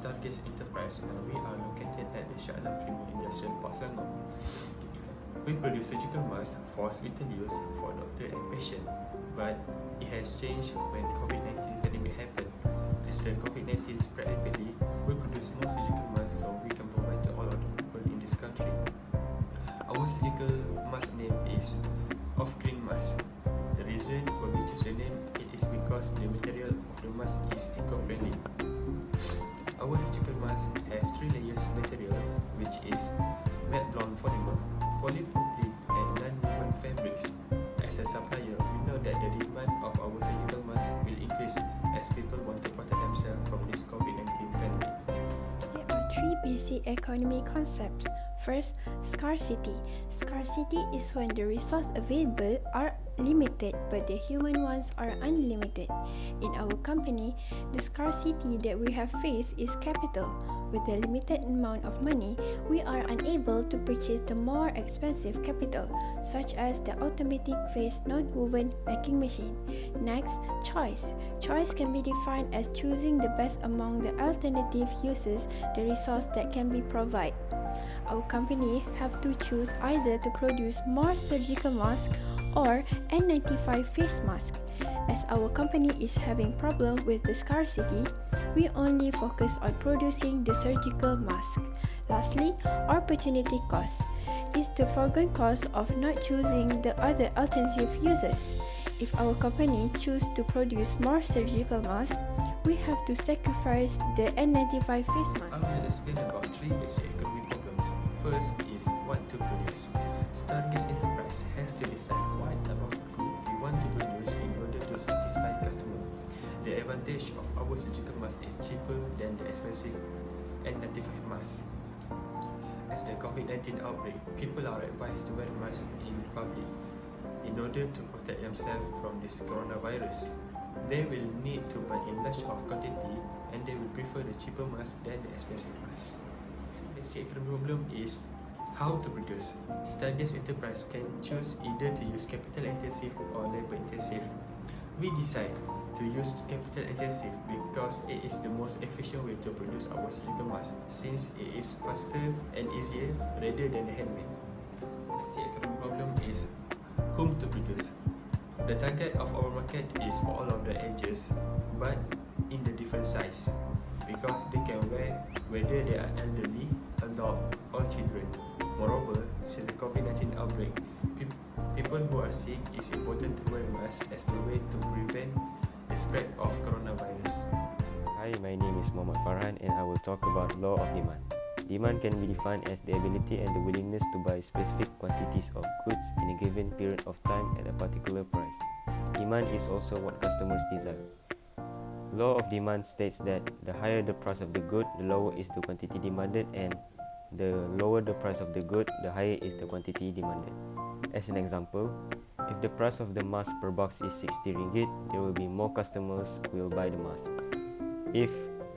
Stargaze Enterprise, and we are located at the Shah Alam Primo Industrial Park, Selangor. We produce surgical masks for hospital use for doctor and patient, but it has changed when COVID-19 pandemic happened. As the COVID-19 spread rapidly, we produce more surgical masks so we can provide to all of the people in this country. Our surgical mask name is off-green mask. The reason why we choose the name is because the material of the mask is eco-friendly. Our surgical mask has 3 layers of materials, which is melt-blown polymer, polypropylene, and non-woven fabrics. As a supplier, we know that the demand of our surgical mask will increase as people want to protect themselves from this COVID-19 pandemic. There are 3 basic economy concepts. First, scarcity. Scarcity is when the resources available are limited but the human ones are unlimited. In our company, the scarcity that we have faced is capital. With the limited amount of money, we are unable to purchase the more expensive capital, such as the automatic phase non-woven packing machine. Next, choice. Choice can be defined as choosing the best among the alternative uses the resource that can be provided. Our company have to choose either to produce more surgical masks or N95 face mask. As our company is having problem with the scarcity, we only focus on producing the surgical mask. Lastly, opportunity cost is the foregone cost of not choosing the other alternative uses. If our company choose to produce more surgical masks, we have to sacrifice the N95 face mask. I will explain about 3 basic economic problems. First is what to produce. Stargaze Enterprise has to decide what type of good we want to produce in order to satisfy customers. The advantage of our surgical mask is cheaper than the expensive N95 mask. As the COVID-19 outbreak, people are advised to wear masks in public in order to protect themselves from this coronavirus. They will need to buy in large of quantity and they will prefer the cheaper mask than the expensive mask. The second problem is how to produce. Stargaze Enterprise can choose either to use capital intensive or labor intensive. We decide to use capital intensive because it is the most efficient way to produce our surgical mask since it is faster and easier rather than handmade. The second problem is whom to produce. The target of our market is for all of the ages but in the different size because they can wear whether they are elderly, adult or children. Moreover, since the COVID-19 outbreak, people who are sick is important to wear masks as the way to prevent the spread of coronavirus. Hi, my name is Mohd Farhan and I will talk about law of demand. Demand can be defined as the ability and the willingness to buy specific quantities of goods in a given period of time at a particular price. Demand is also what customers desire. Law of demand states that the higher the price of the good, the lower is the quantity demanded, and the lower the price of the good, the higher is the quantity demanded. As an example, if the price of the mask per box is 60 ringgit, there will be more customers who will buy the mask. If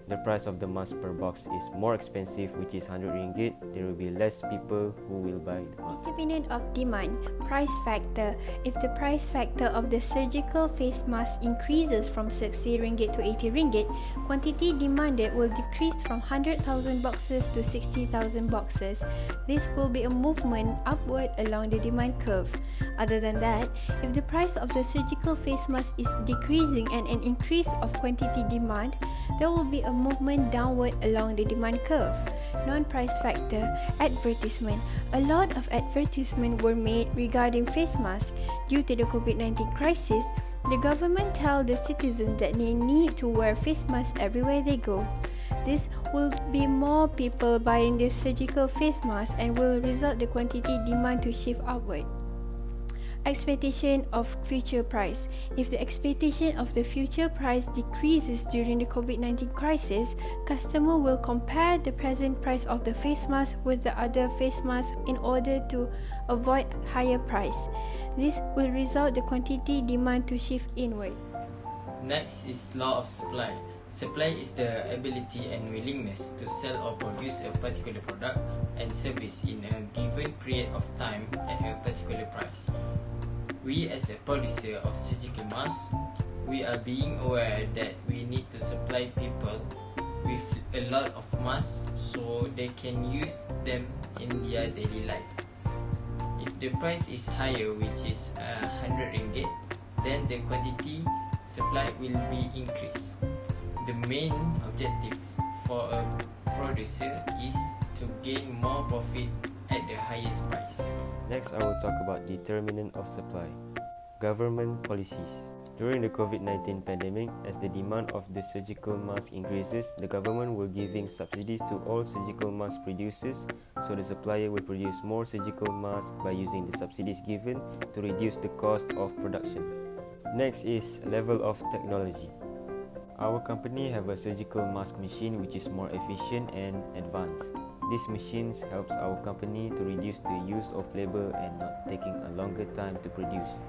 the price of the mask per box is more expensive, which is 100 ringgit, there will be less people who will buy the mask. Independent of demand, price factor. If the price factor of the surgical face mask increases from 60 ringgit to 80 ringgit, quantity demanded will decrease from 100,000 boxes to 60,000 boxes. This will be a movement upward along the demand curve. Other than that, if the price of the surgical face mask is decreasing and an increase of quantity demand, there will be a movement downward along the demand curve. Non-price factor, advertisement. A lot of advertisements were made regarding face masks. Due to the COVID-19 crisis, the government tells the citizens that they need to wear face masks everywhere they go. This will be more people buying this surgical face mask and will result the quantity demand to shift upward. Expectation of future price. If the expectation of the future price decreases during the COVID-19 crisis, customer will compare the present price of the face mask with the other face mask in order to avoid higher price. This will result the quantity demand to shift inward. Next is law of supply. Supply is the ability and willingness to sell or produce a particular product and service in a given period of time at a particular price. We as a producer of surgical masks, we are being aware that we need to supply people with a lot of masks so they can use them in their daily life. If the price is higher, which is 100 ringgit, then the quantity supply will be increased. The main objective for a producer is to gain more profit at the highest price. Next, I will talk about determinant of supply. Government policies. During the COVID-19 pandemic, as the demand of the surgical mask increases, the government will giving subsidies to all surgical mask producers, so the supplier will produce more surgical masks by using the subsidies given to reduce the cost of production. Next is level of technology. Our company have a surgical mask machine which is more efficient and advanced. These machines helps our company to reduce the use of labor and not taking a longer time to produce.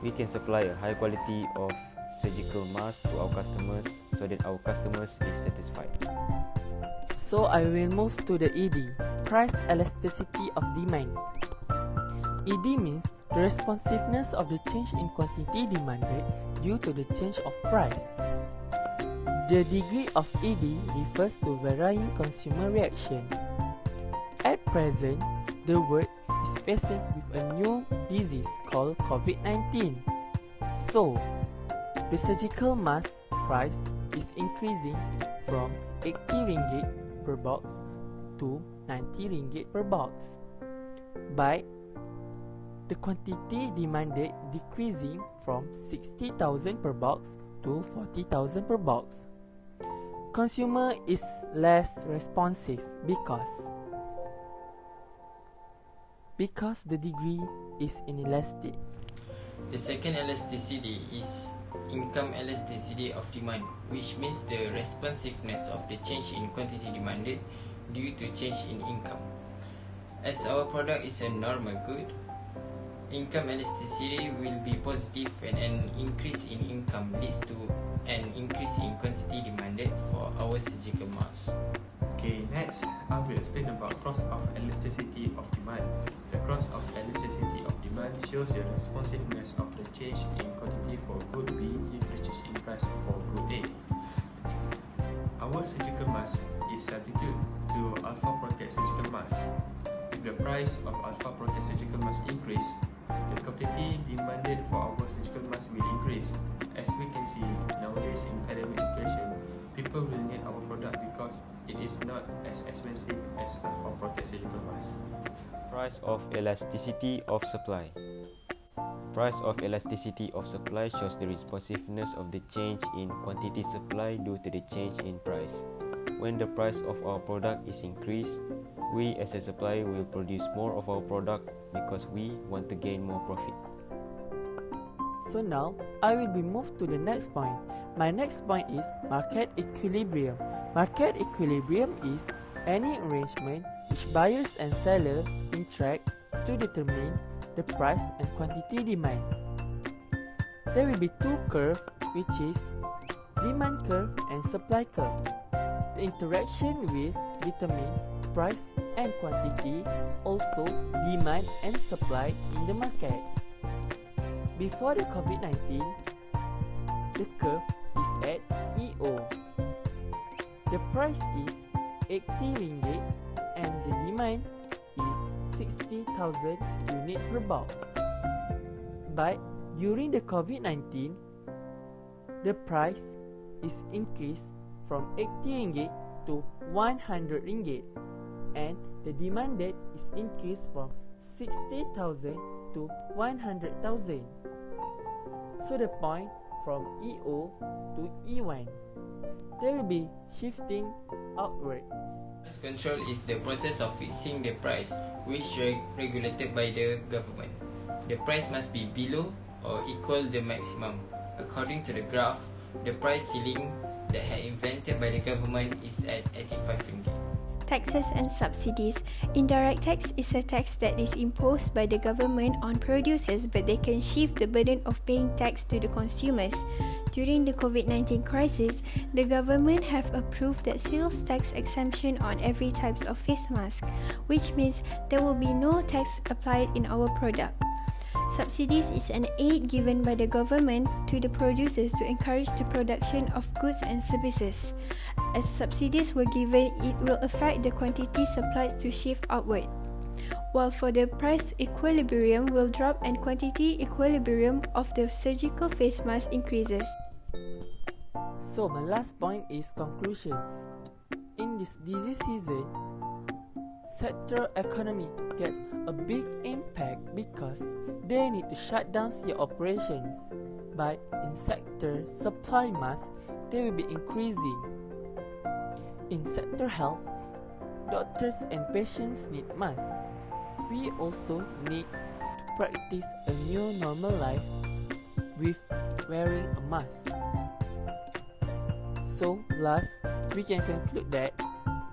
We can supply a high quality of surgical mask to our customers so that our customers is satisfied. So I will move to the ED, price elasticity of demand. ED means the responsiveness of the change in quantity demanded due to the change of price. The degree of ED refers to varying consumer reaction. At present, the world is facing with a new disease called COVID-19. So, the surgical mask price is increasing from 80 ringgit per box to 90 ringgit per box. But the quantity demanded decreasing from 60,000 per box to 40,000 per box. Consumer is less responsive because the degree is inelastic. The second elasticity is income elasticity of demand, which means the responsiveness of the change in quantity demanded due to change in income. As our product is a normal good, income elasticity will be positive when an increase in income leads to an increase in quantity demanded for our surgical mask. Okay, next I will explain about cross of elasticity of demand. The cross of elasticity of demand shows the responsiveness of the change in quantity for good B versus in price for good A. Our surgical mask is substitute to alpha protect surgical mask. If the price of alpha protect surgical mask increase, the quantity demanded for our surgical mask will increase. As we can see nowadays in pandemic situation, people will need our product because it is not as expensive as alpha protect surgical mask. Price of elasticity of supply. Price of elasticity of supply shows the responsiveness of the change in quantity supply due to the change in price. When the price of our product is increased, we as a supplier will produce more of our product because we want to gain more profit. So now, I will be moved to the next point. My next point is market equilibrium. Market equilibrium is any arrangement which buyers and sellers interact to determine the price and quantity demand. There will be two curves, which is demand curve and supply curve. The interaction will determine price and quantity, also demand and supply in the market. Before the COVID-19, the curve is at EO. The price is 80 ringgit and the demand is 60,000 unit per box. But during the COVID-19, the price is increased from 80 ringgit to 100 ringgit and the demanded is increased from 60,000 to 100,000. So the point from EO to E1, there will be shifting outward. Price control is the process of fixing the price, which is regulated by the government. The price must be below or equal the maximum. According to the graph, the price ceiling that had invented by the government is at 85 ringgit. Taxes and subsidies. Indirect tax is a tax that is imposed by the government on producers, but they can shift the burden of paying tax to the consumers. During the COVID-19 crisis, the government have approved that sales tax exemption on every type of face mask, which means there will be no tax applied in our product. Subsidies is an aid given by the government to the producers to encourage the production of goods and services. As subsidies were given, it will affect the quantity supplied to shift outward, while for the price equilibrium will drop and quantity equilibrium of the surgical face mask increases. So my last point is conclusions. In this disease season, sector economy gets a big impact because they need to shut down their operations. But in sector supply mass, they will be increasing. In sector health, doctors and patients need masks. We also need to practice a new normal life with wearing a mask. So last, we can conclude that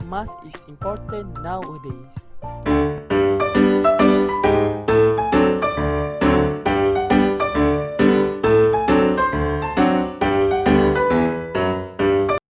mask is important nowadays.